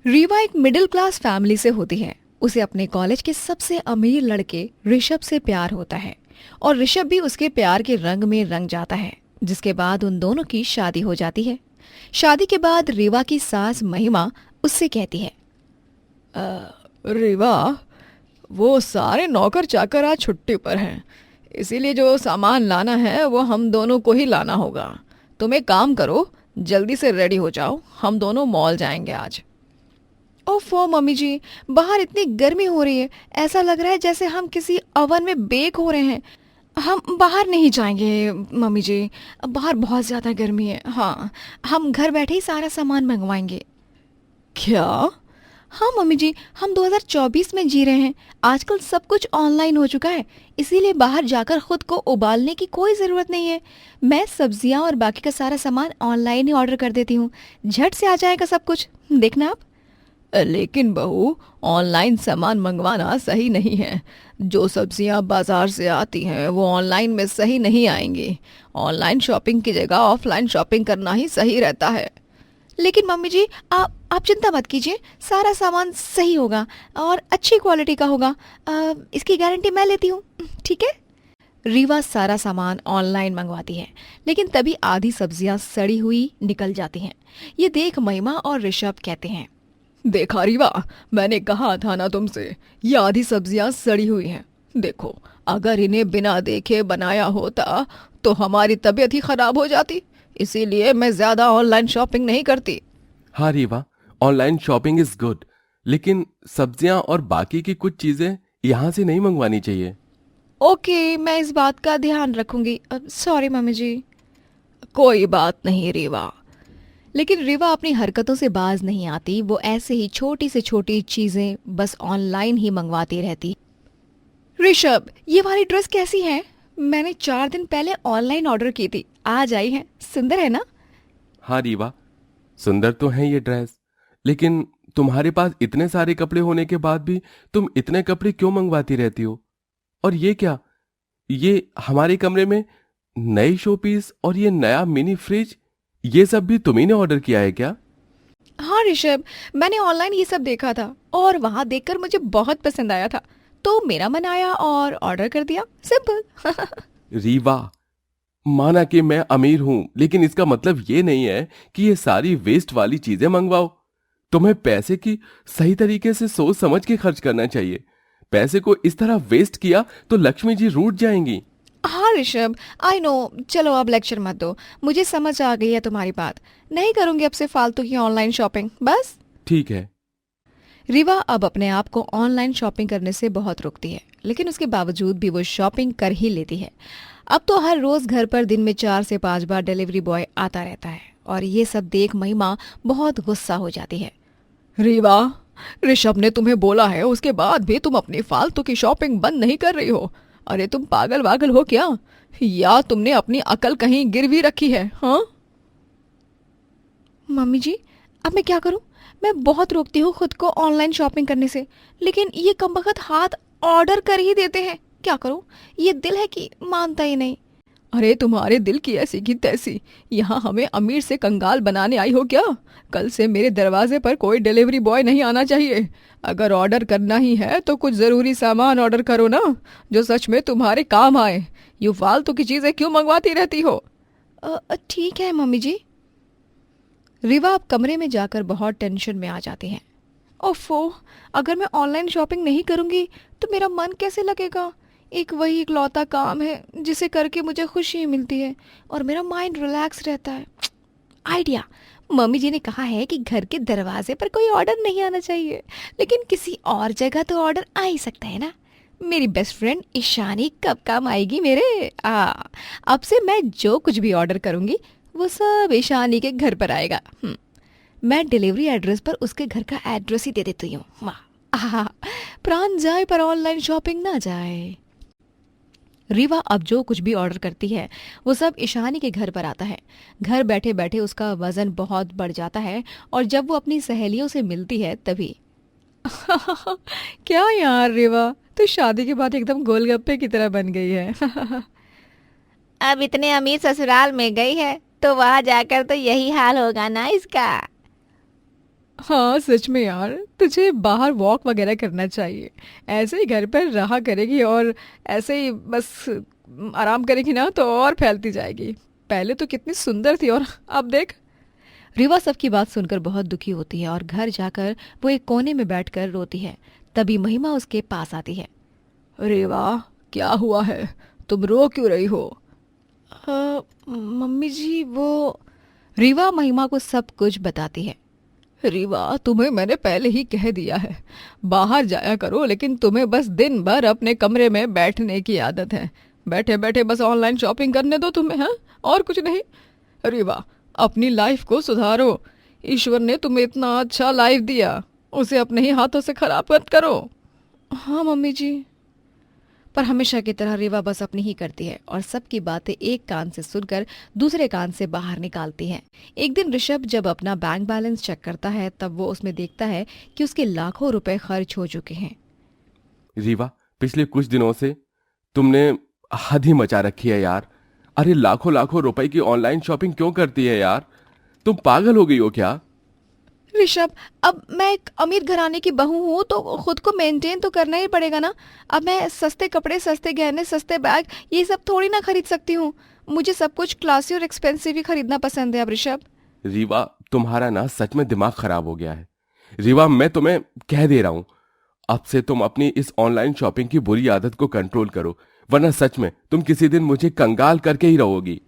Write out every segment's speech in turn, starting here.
रीवा एक middle class family से होती है। उसे अपने कॉलेज के सबसे अमीर लड़के ऋषभ से प्यार होता है और ऋषभ भी उसके प्यार के रंग में रंग जाता है, जिसके बाद उन दोनों की शादी हो जाती है। शादी के बाद रीवा की सास महिमा उससे कहती है, रीवा, वो सारे नौकर चाकर आज छुट्टी पर हैं, इसीलिए जो सामान लाना है वो हम दोनों को ही लाना होगा। तुम एक काम करो, जल्दी से रेडी हो जाओ, हम दोनों मॉल जाएंगे आज। ओफो मम्मी जी, बाहर इतनी गर्मी हो रही है, ऐसा लग रहा है जैसे हम किसी ओवन में बेक हो रहे हैं। हम बाहर नहीं जाएंगे मम्मी जी, बाहर बहुत ज़्यादा गर्मी है। हाँ, हम घर बैठे ही सारा सामान मंगवाएंगे। क्या? हाँ मम्मी जी, हम 2024 में जी रहे हैं। आजकल सब कुछ ऑनलाइन हो चुका है, इसीलिए बाहर जाकर खुद को उबालने की कोई ज़रूरत नहीं है। मैं सब्जियां और बाकी का सारा सामान ऑनलाइन ही ऑर्डर कर देती हूँ, झट से आ जाएगा सब कुछ, देखना आप। लेकिन बहू, ऑनलाइन सामान मंगवाना सही नहीं है। जो सब्जियां बाजार से आती हैं वो ऑनलाइन में सही नहीं आएंगी। ऑनलाइन शॉपिंग की जगह ऑफलाइन शॉपिंग करना ही सही रहता है। लेकिन मम्मी जी, आप चिंता मत कीजिए, सारा सामान सही होगा और अच्छी क्वालिटी का होगा। इसकी गारंटी मैं लेती हूँ, ठीक है। रीवा सारा सामान ऑनलाइन मंगवाती है, लेकिन तभी आधी सब्जियां सड़ी हुई निकल जाती हैं। ये देख महिमा और ऋषभ कहते हैं, देखा रीवा, मैंने कहा था ना तुमसे, ये आधी सब्जियां सड़ी हुई हैं। देखो, अगर इन्हें बिना देखे बनाया होता तो हमारी तबीयत ही खराब हो जाती। इसीलिए मैं ज्यादा ऑनलाइन शॉपिंग नहीं करती। हाँ Rewa, online shopping is good, लेकिन सब्जियां और बाकी की कुछ चीजें यहाँ से नहीं मंगवानी चाहिए। ओके, मैं इस बात का ध्यान रखूंगी। सॉरी मम्मी जी। कोई बात नहीं रीवा। लेकिन रीवा अपनी हरकतों से बाज नहीं आती। वो ऐसे ही छोटी से छोटी चीजें बस ऑनलाइन ही मंगवाती रहती। ऋषभ, ये वाली ड्रेस कैसी है? मैंने 4 दिन पहले ऑनलाइन ऑर्डर की थी, आज आई है। सुंदर है ना? हाँ रीवा, सुंदर तो है ये ड्रेस, लेकिन तुम्हारे पास इतने सारे कपड़े होने के बाद भी तुम इतने कपड़े क्यों मंगवाती रहती हो? और ये क्या, ये हमारे कमरे में नई शोपीस और ये नया मिनी फ्रिज, ये सब भी तुम्ही ने ऑर्डर किया है क्या? हाँ ऋषभ, मैंने ऑनलाइन ये सब देखा था और वहां देखकर मुझे बहुत पसंद आया था, तो मेरा मन आया और ऑर्डर कर दिया, सिंपल। रीवा, माना कि मैं अमीर हूं, लेकिन इसका मतलब ये नहीं है कि ये सारी वेस्ट वाली चीजें मंगवाओ। तुम्हें पैसे की सही तरीके से सोच समझ के खर्च करना चाहिए। पैसे को इस तरह वेस्ट किया तो लक्ष्मी जी रूठ जाएंगी। हाँ ऋषभ, आई नो। चलो अब लेक्चर मत दो, मुझे समझ आ गई है तुम्हारी बात। नहीं करूंगी अब से फालतू की ऑनलाइन शॉपिंग, बस। ठीक है। रीवा अब अपने आप को ऑनलाइन शॉपिंग करने से बहुत रोकती है, लेकिन उसके बावजूद भी वो शॉपिंग कर ही लेती है। अब तो हर रोज घर पर दिन में 4 से 5 बार डिलीवरी बॉय आता रहता है और ये सब देख महिमा बहुत गुस्सा हो जाती है। रीवा, ऋषभ ने तुम्हें बोला है, उसके बाद भी तुम अपनी फालतू की शॉपिंग बंद नहीं कर रही हो। अरे तुम पागल वागल हो क्या, या तुमने अपनी अकल कहीं गिरवी रखी है? हाँ मम्मी जी, अब मैं क्या करूं? मैं बहुत रोकती हूँ खुद को ऑनलाइन शॉपिंग करने से, लेकिन ये कमबख्त हाथ ऑर्डर कर ही देते हैं। क्या करूं? ये दिल है कि मानता ही नहीं। अरे तुम्हारे दिल की ऐसी की तैसी, यहाँ हमें अमीर से कंगाल बनाने आई हो क्या? कल से मेरे दरवाजे पर कोई डिलीवरी बॉय नहीं आना चाहिए। अगर ऑर्डर करना ही है तो कुछ ज़रूरी सामान ऑर्डर करो ना, जो सच में तुम्हारे काम आए। यूँ फालतू की चीज़ें क्यों मंगवाती रहती हो? ठीक है मम्मी जी। रिवा अब कमरे में जाकर बहुत टेंशन में आ जाती हैं। ओफो, अगर मैं ऑनलाइन शॉपिंग नहीं करूंगी तो मेरा मन कैसे लगेगा? एक वही इकलौता काम है जिसे करके मुझे खुशी मिलती है और मेरा माइंड रिलैक्स रहता है। आइडिया, मम्मी जी ने कहा है कि घर के दरवाजे पर कोई ऑर्डर नहीं आना चाहिए, लेकिन किसी और जगह तो ऑर्डर आ ही सकता है ना। मेरी बेस्ट फ्रेंड ईशानी कब काम आएगी मेरे। अब से मैं जो कुछ भी ऑर्डर करूंगी वो सब ईशानी के घर पर आएगा। मैं डिलीवरी एड्रेस पर उसके घर का एड्रेस ही दे देती हूँ। वाह, आहा, प्राण जाए पर ऑनलाइन शॉपिंग ना जाए। रीवा अब जो कुछ भी ऑर्डर करती है वो सब ईशानी के घर पर आता है। घर बैठे बैठे उसका वजन बहुत बढ़ जाता है और जब वो अपनी सहेलियों से मिलती है तभी क्या यार रीवा, तो शादी के बाद एकदम गोलगप्पे की तरह बन गई है। अब इतने अमीर ससुराल में गई है तो वहां जाकर तो यही हाल होगा ना इसका। हाँ सच में यार, तुझे बाहर वॉक वगैरह करना चाहिए। ऐसे ही घर पर रहा करेगी और ऐसे ही बस आराम करेगी ना तो और फैलती जाएगी। पहले तो कितनी सुंदर थी और अब देख। रीवा सबकी बात सुनकर बहुत दुखी होती है और घर जाकर वो एक कोने में बैठकर रोती है। तभी महिमा उसके पास आती है। रीवा, क्या हुआ है? तुम रो क्यों रही हो? मम्मी जी वो। रीवा महिमा को सब कुछ बताती है। रीवा, तुम्हें मैंने पहले ही कह दिया है बाहर जाया करो, लेकिन तुम्हें बस दिन भर अपने कमरे में बैठने की आदत है। बैठे बैठे बस ऑनलाइन शॉपिंग करने दो तुम्हें, हाँ, और कुछ नहीं। रीवा, अपनी लाइफ को सुधारो। ईश्वर ने तुम्हें इतना अच्छा लाइफ दिया, उसे अपने ही हाथों से खराब मत करो। हाँ मम्मी जी। पर हमेशा की तरह रीवा बस अपनी ही करती है और सबकी बातें एक कान से सुनकर दूसरे कान से बाहर निकालती है। एक दिन ऋषभ जब अपना बैंक बैलेंस चेक करता है तब वो उसमें देखता है कि उसके लाखों रुपए खर्च हो चुके हैं। रीवा, पिछले कुछ दिनों से तुमने हद ही मचा रखी है यार। अरे लाखों लाखों रुपए की ऑनलाइन शॉपिंग क्यों करती है यार? तुम पागल हो गई हो क्या? ऋषभ, अब मैं एक अमीर घराने की बहू हूँ तो खुद को मेंटेन तो करना ही पड़ेगा ना। अब मैं सस्ते कपड़े, सस्ते गहने, सस्ते बैग ये सब थोड़ी ना खरीद सकती हूँ। मुझे सब कुछ क्लासी और एक्सपेंसिव ही खरीदना पसंद है अब ऋषभ। रीवा, तुम्हारा ना सच में दिमाग खराब हो गया है। रीवा, मैं तुम्हें कह दे रहा हूं, अब से तुम अपनी इस ऑनलाइन शॉपिंग की बुरी आदत को कंट्रोल करो, वरना सच में तुम किसी दिन मुझे कंगाल करके ही रहोगी।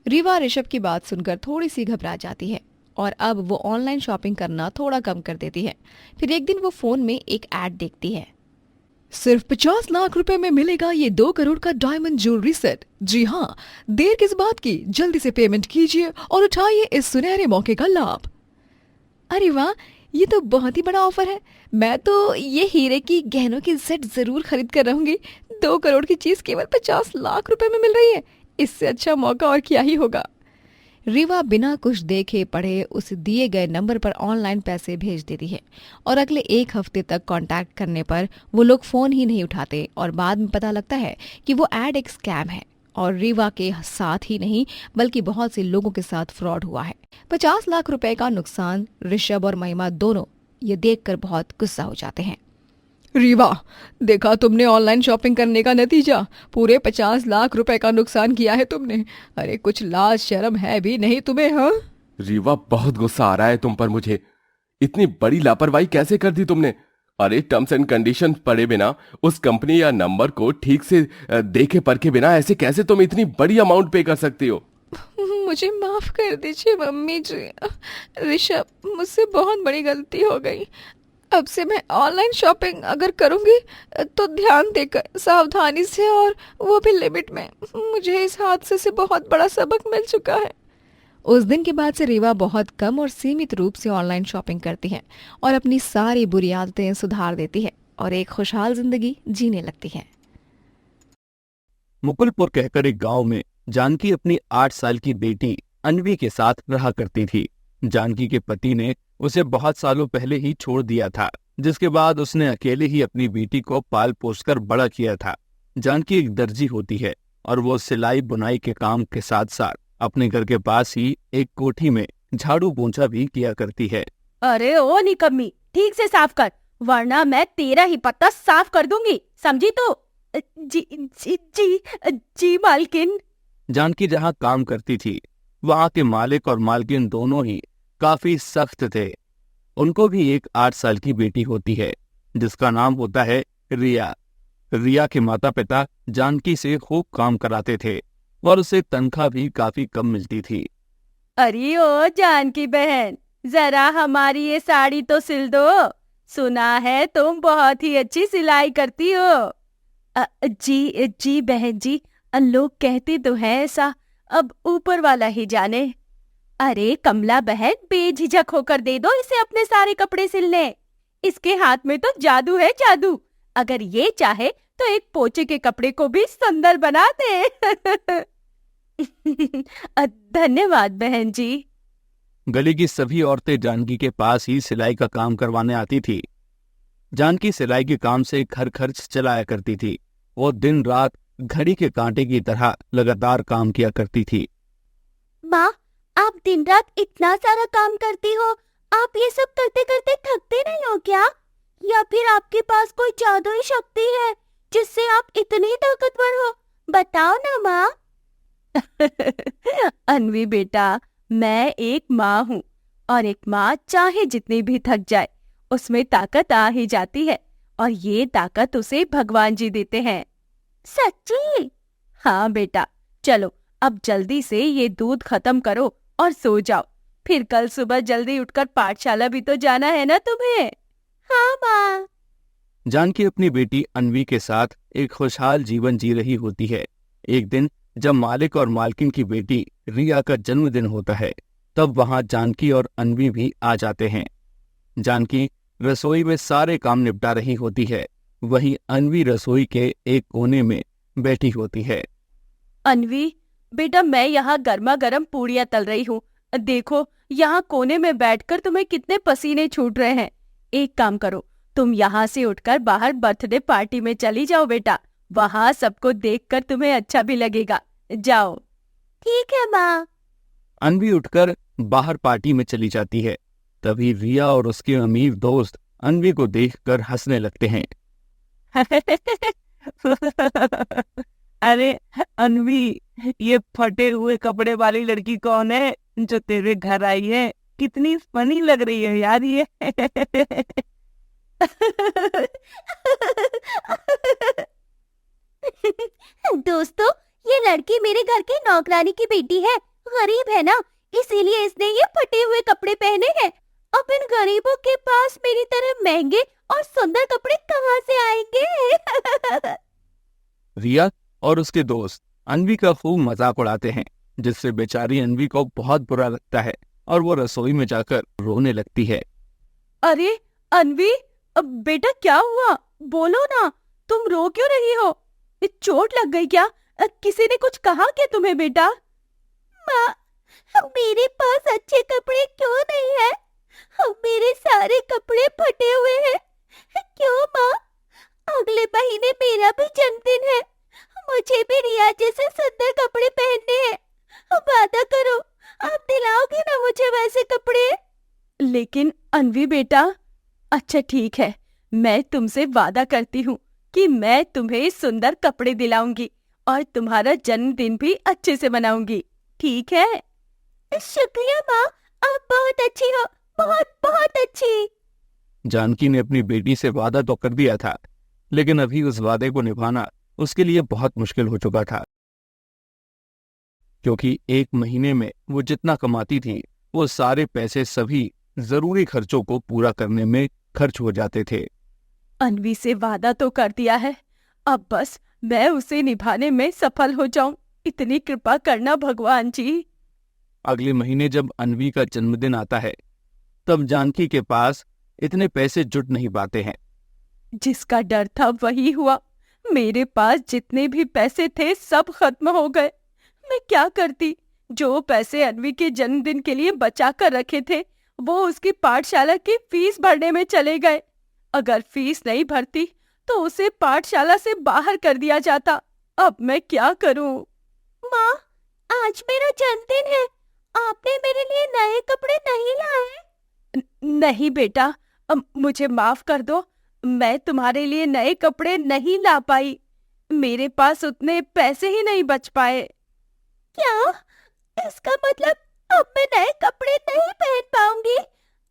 रीवा ऋषभ की बात सुनकर थोड़ी सी घबरा जाती है और अब वो ऑनलाइन शॉपिंग करना थोड़ा कम कर देती है। फिर एक दिन वो फोन में एक ऐड देखती है। सिर्फ 50 लाख रुपए में मिलेगा ये 2 करोड़ का डायमंड ज्वेलरी सेट। जी हाँ, देर किस बात की, जल्दी से पेमेंट कीजिए और उठाइए इस सुनहरे मौके का लाभ। अरे वाह, ये तो बहुत ही बड़ा ऑफर है। मैं तो ये हीरे की गहनों की सेट जरूर खरीद कर रहूंगी। 2 करोड़ की चीज केवल 50 लाख रुपए में मिल रही है। इससे अच्छा मौका और क्या ही होगा। रीवा बिना कुछ देखे पढ़े उस दिए गए नंबर पर ऑनलाइन पैसे भेज देती है और अगले 1 हफ्ते तक कांटेक्ट करने पर वो लोग फोन ही नहीं उठाते और बाद में पता लगता है कि वो ऐड एक स्कैम है और रीवा के साथ ही नहीं बल्कि बहुत से लोगों के साथ फ्रॉड हुआ है। 50 लाख रुपए का नुकसान। ऋषभ और महिमा दोनों ये देखकर बहुत गुस्सा हो जाते हैं। रीवा, देखा तुमने ऑनलाइन शॉपिंग करने का नतीजा? पूरे 50 लाख रुपए का नुकसान किया है तुमने। अरे कुछ लाज शर्म है भी नहीं तुम्हें, हाँ? रीवा, बहुत गुस्सा आ रहा है तुम पर मुझे। इतनी बड़ी लापरवाही कैसे कर दी तुमने? अरे टर्म्स एंड कंडीशन पढ़े बिना, उस कंपनी या नंबर को ठीक से देखे परखे बिना ऐसे कैसे तुम इतनी बड़ी अमाउंट पे कर सकती हो? मुझे माफ कर दीजिए मम्मी जी। ऋषभ, मुझसे बहुत बड़ी गलती हो गई। अब से मैं ऑनलाइन शॉपिंग अगर करूंगी तो ध्यान देकर, सावधानी से और वो भी लिमिट में। मुझे इस हादसे से बहुत बड़ा सबक मिल चुका है। उस दिन के बाद से रीवा बहुत कम और सीमित रूप से ऑनलाइन शॉपिंग करती है और अपनी सारी बुरी आदतें सुधार देती है और एक खुशहाल जिंदगी जीने लगती है। मुकुलपुर कहकर एक गांव में जानकी अपनी 8 साल की बेटी अन्वी के साथ रहा करती थी। जानकी के पति ने उसे बहुत सालों पहले ही छोड़ दिया था, जिसके बाद उसने अकेले ही अपनी बेटी को पाल पोसकर बड़ा किया था। जानकी एक दर्जी होती है और वो सिलाई बुनाई के काम के साथ साथ अपने घर के पास ही एक कोठी में झाड़ू पोंछा भी किया करती है। अरे ओ निकम्मी, ठीक से साफ कर, वरना मैं तेरा ही पत्ता साफ कर दूंगी, समझी? तो जी जी जी जी मालकिन। जानकी जहाँ काम करती थी वहाँ के मालिक और मालकिन दोनों ही काफी सख्त थे। उनको भी एक 8 साल की बेटी होती है जिसका नाम होता है रिया। रिया के माता पिता जानकी से खूब काम कराते थे और उसे तनख्वाह भी काफी कम मिलती थी। अरे ओ जानकी बहन, जरा हमारी ये साड़ी तो सिल दो। सुना है तुम बहुत ही अच्छी सिलाई करती हो। जी जी बहन जी, लोग कहते तो हैं ऐसा, अब ऊपर वाला ही जाने। अरे कमला बहन, बेझिझक होकर दे दो इसे अपने सारे कपड़े सिलने। इसके हाथ में तो जादू है, जादू। अगर ये चाहे तो एक पोचे के कपड़े को भी सुंदर बना दे। धन्यवाद बहन जी। गली की सभी औरतें जानकी के पास ही सिलाई का काम करवाने आती थी। जानकी सिलाई के काम से घर खर्च चलाया करती थी। वो दिन रात घड़ी के कांटे की तरह लगातार काम किया करती थी। माँ, आप दिन रात इतना सारा काम करती हो, आप ये सब करते करते थकते नहीं हो क्या? या फिर आपके पास कोई जादुई शक्ति है जिससे आप इतनी ताकतवर हो? बताओ ना माँ। अन्वी बेटा, मैं एक माँ हूँ और एक माँ चाहे जितनी भी थक जाए उसमें ताकत आ ही जाती है, और ये ताकत उसे भगवान जी देते हैं। सच्ची? हाँ बेटा, चलो अब जल्दी से ये दूध खत्म करो और सो जाओ, फिर कल सुबह जल्दी उठकर पाठशाला भी तो जाना है ना तुम्हें। हाँ माँ। जानकी अपनी बेटी अन्वी के साथ एक खुशहाल जीवन जी रही होती है। एक दिन जब मालिक और मालकिन की बेटी रिया का जन्मदिन होता है, तब वहां जानकी और अन्वी भी आ जाते हैं। जानकी रसोई में सारे काम निपटा रही होती है, वहीं अन्वी रसोई के एक कोने में बैठी होती है। अन्वी बेटा, मैं यहाँ गर्मा गर्म पूड़ियाँ तल रही हूँ। देखो यहाँ कोने में बैठकर तुम्हें कितने पसीने छूट रहे हैं। एक काम करो, तुम यहाँ से उठकर बाहर बर्थडे पार्टी में चली जाओ बेटा, वहाँ सबको देखकर तुम्हें अच्छा भी लगेगा। जाओ। ठीक है माँ। अन्वी उठकर बाहर पार्टी में चली जाती है। तभी रिया और उसके अमीर दोस्त अन्वी को देखकर हंसने लगते हैं। अरे अन्वी, ये फटे हुए कपड़े वाली लड़की कौन है जो तेरे घर आई है? कितनी फनी लग रही है यार ये। दोस्तों, ये लड़की मेरे घर की नौकरानी की बेटी है। गरीब है ना, इसीलिए इसने ये फटे हुए कपड़े पहने हैं। अब इन गरीबों के पास मेरी तरह महंगे और सुंदर कपड़े कहाँ से आएंगे? रिया और उसके दोस्त अन्वी का खूब मजाक उड़ाते हैं, जिससे बेचारी अन्वी को बहुत बुरा लगता है और वो रसोई में जाकर रोने लगती है। अरे अन्वी, अब बेटा क्या हुआ? बोलो ना, तुम रो क्यों रही हो? चोट लग गई क्या? किसी ने कुछ कहा क्या तुम्हें बेटा? माँ, मेरे पास अच्छे कपड़े क्यों नहीं है? मेरे सारे कपड़े फटे हुए हैं। क्यों माँ? अगले महीने मेरा भी जन्मदिन है, मुझे भी रिया जैसे सुंदर कपड़े पहनने हैं। वादा करो, आप दिलाओगे ना मुझे वैसे कपड़े? लेकिन अन्वी बेटा, अच्छा ठीक है, मैं तुमसे वादा करती हूँ कि मैं तुम्हें सुंदर कपड़े दिलाऊंगी और तुम्हारा जन्मदिन भी अच्छे से मनाऊंगी, ठीक है? शुक्रिया माँ, आप बहुत अच्छी हो, बहुत बहुत अच्छी। जानकी ने अपनी बेटी से वादा तो कर दिया था, लेकिन अभी उस वादे को निभाना उसके लिए बहुत मुश्किल हो चुका था, क्योंकि एक महीने में वो जितना कमाती थी वो सारे पैसे सभी जरूरी खर्चों को पूरा करने में खर्च हो जाते थे। अन्वी से वादा तो कर दिया है, अब बस मैं उसे निभाने में सफल हो जाऊं, इतनी कृपा करना भगवान जी। अगले महीने जब अन्वी का जन्मदिन आता है, तब जानकी के पास इतने पैसे जुट नहीं पाते हैं। जिसका डर था वही हुआ। मेरे पास जितने भी पैसे थे सब खत्म हो गए। मैं क्या करती? जो पैसे अन्वी के जन्मदिन के लिए बचा कर रखे थे वो उसकी पाठशाला की फीस भरने में चले गए। अगर फीस नहीं भरती तो उसे पाठशाला से बाहर कर दिया जाता। अब मैं क्या करूं? माँ, आज मेरा जन्मदिन है, आपने मेरे लिए नए कपड़े नहीं लाए? नहीं बेटा, मुझे माफ कर दो, मैं तुम्हारे लिए नए कपड़े नहीं ला पाई। मेरे पास उतने पैसे ही नहीं बच पाए। क्या? इसका मतलब अब मैं नए कपड़े नहीं पहन पाऊंगी?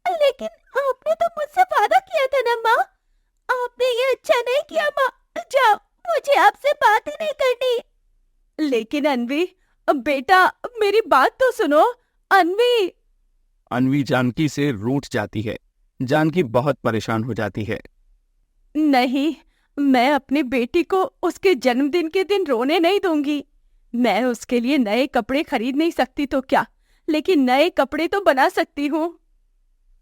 लेकिन आपने तो मुझसे वादा किया था ना माँ। आपने ये अच्छा नहीं किया माँ, जाओ, मुझे आपसे बात ही नहीं करनी। लेकिन अन्वी बेटा, मेरी बात तो सुनो। अन्वी। अन्वी जानकी से रूठ जाती है। जानकी बहुत परेशान हो जाती है। नहीं, मैं अपनी बेटी को उसके जन्मदिन के दिन रोने नहीं दूंगी। मैं उसके लिए नए कपड़े खरीद नहीं सकती तो क्या, लेकिन नए कपड़े तो बना सकती हूँ।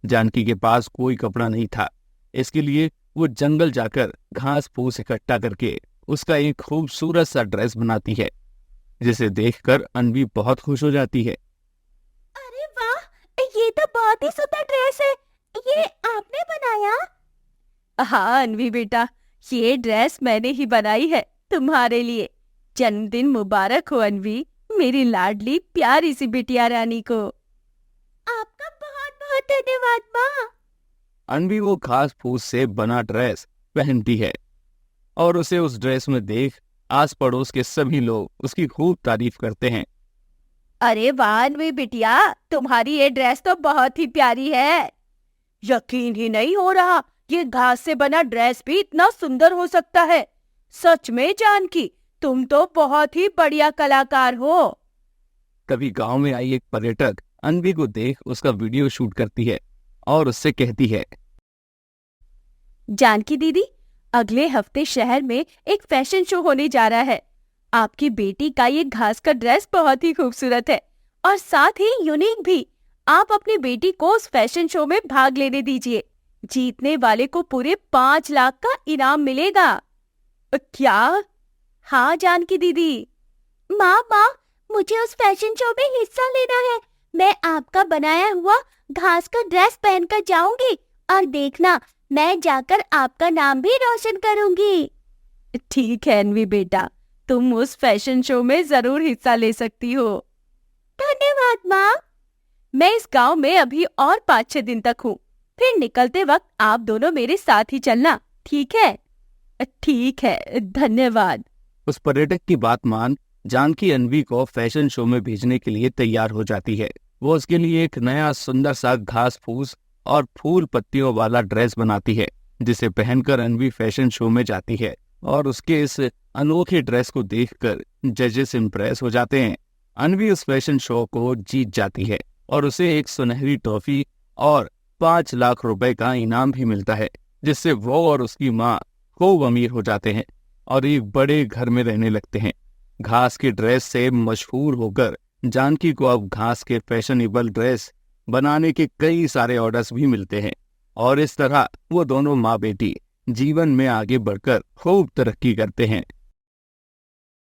जानकी के पास कोई कपड़ा नहीं था, इसके लिए वो जंगल जाकर घास फूस इकट्ठा करके उसका एक खूबसूरत सा ड्रेस बनाती है, जिसे देखकर अन्वी बहुत खुश हो जाती है। अरे वाह, ये तो बहुत ही सुंदर ड्रेस है, ये आपने बनाया? हाँ अन्वी बेटा, ये ड्रेस मैंने ही बनाई है तुम्हारे लिए। जन्मदिन मुबारक हो अन्वी, मेरी लाडली प्यारी सी बिटिया रानी को। आपका बहुत बहुत धन्यवाद माँ। अनवी वो घास फूस से बना ड्रेस पहनती है और उसे उस ड्रेस में देख आस पड़ोस के सभी लोग उसकी खूब तारीफ करते हैं। अरे वाह अनवी बिटिया, तुम्हारी ये ड्रेस तो बहुत ही प्यारी है। यकीन ही नहीं हो रहा ये घास से बना ड्रेस भी इतना सुंदर हो सकता है। सच में जानकी, तुम तो बहुत ही बढ़िया कलाकार हो। तभी गांव में आई एक पर्यटक अनवी को देख उसका वीडियो शूट करती है और उससे कहती है, जानकी दीदी, अगले हफ्ते शहर में एक फैशन शो होने जा रहा है। आपकी बेटी का ये घास का ड्रेस बहुत ही खूबसूरत है और साथ ही यूनिक भी। आप अपनी बेटी को उस फैशन शो में भाग लेने दीजिए। जीतने वाले को पूरे 5 लाख का इनाम मिलेगा। क्या? हाँ जानकी दीदी। माँ, मुझे उस फैशन शो में हिस्सा लेना है। मैं आपका बनाया हुआ घास का ड्रेस पहनकर जाऊंगी और देखना, मैं जाकर आपका नाम भी रोशन करूंगी। ठीक है अनवी बेटा, तुम उस फैशन शो में जरूर हिस्सा ले सकती हो। धन्यवाद माँ। मैं इस गांव में अभी और 5-6 दिन तक हूँ। फिर निकलते वक्त आप दोनों मेरे साथ ही चलना, ठीक है? ठीक है, धन्यवाद। उस पर्यटक की बात मान जानकी अनवी को फैशन शो में भेजने के लिए तैयार हो जाती है। वो उसके लिए एक नया सुंदर सा घास फूस और फूल पत्तियों वाला ड्रेस बनाती है, जिसे पहनकर अनवी फैशन शो में जाती है और उसके इस अनोखे ड्रेस को देखकर जजेस इम्प्रेस हो जाते हैं। अनवी उस फैशन शो को जीत जाती है और उसे एक सुनहरी ट्रॉफी और 5 लाख रुपए का इनाम भी मिलता है, जिससे वो और उसकी माँ खूब अमीर हो जाते हैं और एक बड़े घर में रहने लगते हैं। घास के ड्रेस से मशहूर होकर जानकी को अब घास के फैशनेबल ड्रेस बनाने के कई सारे ऑर्डर्स भी मिलते हैं और इस तरह वो दोनों माँ बेटी जीवन में आगे बढ़कर खूब तरक्की करते हैं।